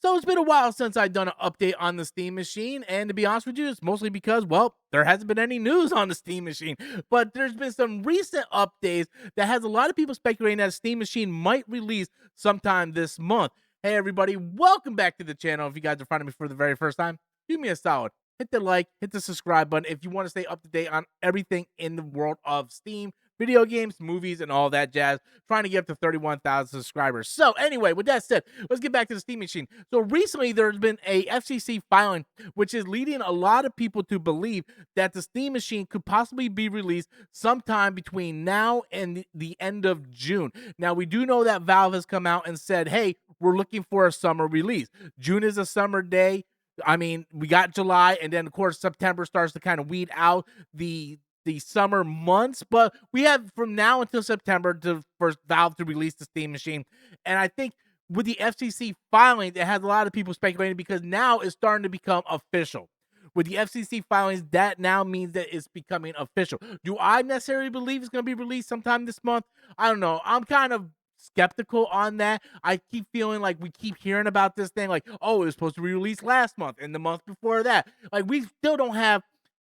So it's been a while since I've done an update on the Steam Machine, and to be honest with you, it's mostly because, well, there hasn't been any news on the Steam Machine. But there's been some recent updates that has a lot of people speculating that Steam Machine might release sometime this month. Hey everybody, welcome back to the channel. If you guys are finding me for the very first time, do me a solid. Hit the like, hit the subscribe button if you want to stay up to date on everything in the world of Steam, video games, movies, and all that jazz. Trying to get up to 31,000 subscribers. So anyway, with that said, let's get back to the Steam Machine. So recently there's been a FCC filing, which is leading a lot of people to believe that the Steam Machine could possibly be released sometime between now and the end of June. Now, we do know that Valve has come out and said, hey, we're looking for a summer release. June is a summer day. I mean, we got July, and then, of course, September starts to kind of weed out the summer months, but we have from now until September for Valve to release the Steam Machine. And I think with the FCC filing, it has a lot of people speculating because now it's starting to become official. With the FCC filings, that now means that it's becoming official. Do I necessarily believe it's going to be released sometime this month? I don't know. I'm kind of skeptical on that. I keep feeling like we keep hearing about this thing like, oh, it was supposed to be released last month and the month before that. Like, we still don't have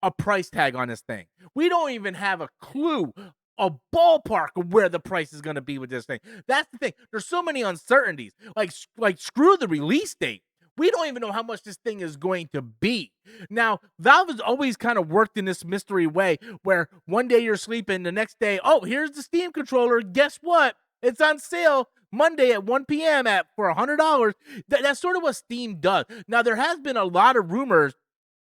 a price tag on this thing. We don't even have a clue, a ballpark of where the price is going to be with this thing. That's the thing. There's so many uncertainties. Like screw the release date. We don't even know how much this thing is going to be. Now, Valve has always kind of worked in this mystery way where one day you're sleeping, the next day, oh, here's the Steam controller. Guess what? It's on sale Monday at 1 p.m. for $100. That's sort of what Steam does. Now, there has been a lot of rumors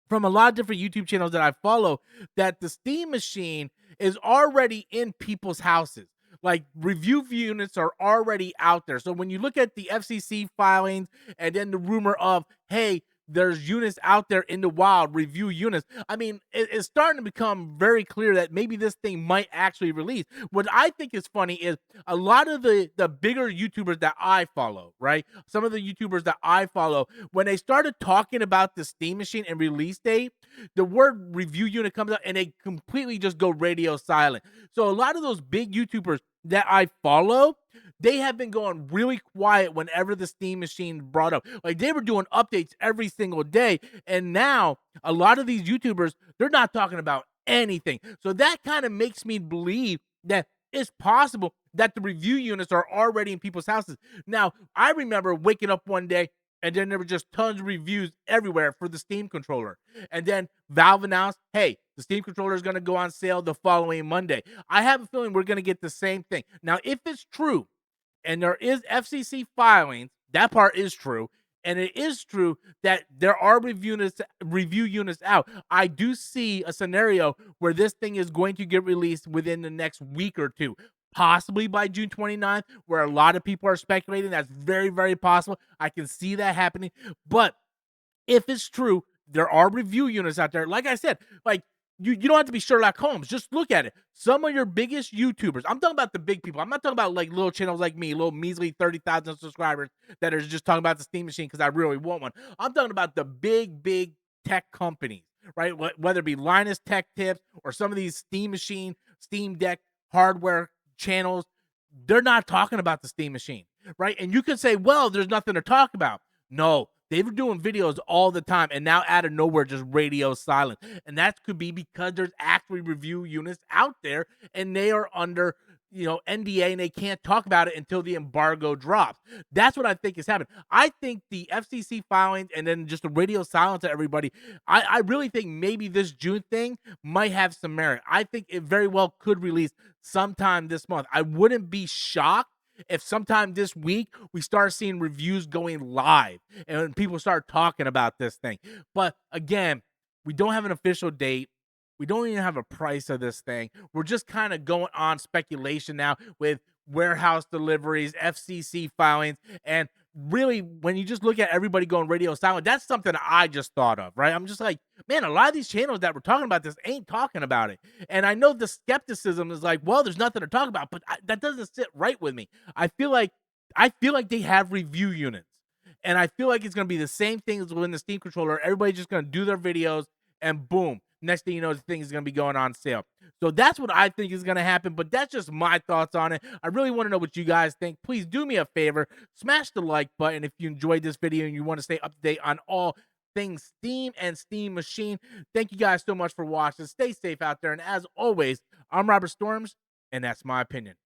from a lot of different YouTube channels that I follow that the Steam Machine is already in people's houses. Like, review units are already out there. So when you look at the FCC filings and then the rumor of, hey, there's units out there in the wild, review units. I mean, it's starting to become very clear that maybe this thing might actually release. What I think is funny is a lot of the bigger YouTubers that I follow, right? Some of the YouTubers that I follow, when they started talking about the Steam Machine and release date, the word review unit comes out and they completely just go radio silent. So a lot of those big YouTubers that I follow, they have been going really quiet whenever the Steam Machine brought up. Like, they were doing updates every single day, and now a lot of these YouTubers, they're not talking about anything. So that kind of makes me believe that it's possible that the review units are already in people's houses. Now, I remember waking up one day and then there were just tons of reviews everywhere for the Steam controller. And then Valve announced, hey, the Steam controller is going to go on sale the following Monday. I have a feeling we're going to get the same thing. Now, if it's true, and there is FCC filings, that part is true, and it is true that there are review units out, I do see a scenario where this thing is going to get released within the next week or two. Possibly by June 29th, where a lot of people are speculating. That's very, very possible. I can see that happening. But if it's true, there are review units out there. Like I said, like, you don't have to be Sherlock Holmes. Just look at it. Some of your biggest YouTubers, I'm talking about the big people. I'm not talking about like little channels like me, little measly 30,000 subscribers that are just talking about the Steam Machine because I really want one. I'm talking about the big tech companies, right? Whether it be Linus Tech Tips or some of these Steam Machine, Steam Deck hardware channels, they're not talking about the Steam Machine, right? And you could say, well, there's nothing to talk about. No, they were doing videos all the time, and now out of nowhere, just radio silent. And that could be because there's actually review units out there, and they are under, NDA, and they can't talk about it until the embargo drops. That's what I think is happening. I think the FCC filings and then just the radio silence to everybody, I really think maybe this June thing might have some merit. I think it very well could release sometime this month. I wouldn't be shocked if sometime this week we start seeing reviews going live and people start talking about this thing. But again, we don't have an official date. We don't even have a price of this thing. We're just kind of going on speculation now with warehouse deliveries, FCC filings, and really, when you just look at everybody going radio silent, that's something I just thought of, right? I'm just like, man, a lot of these channels that were talking about this ain't talking about it. And I know the skepticism is like, well, there's nothing to talk about, but that doesn't sit right with me. I feel like they have review units, and I feel like it's going to be the same thing as when the Steam controller. Everybody's just going to do their videos, and boom, next thing you know, the thing is going to be going on sale. So that's what I think is going to happen, but that's just my thoughts on it. I really want to know what you guys think. Please do me a favor, smash the like button if you enjoyed this video and you want to stay up to date on all things Steam and Steam Machine. Thank you guys so much for watching. Stay safe out there. And as always, I'm Robert Storms, and that's my opinion.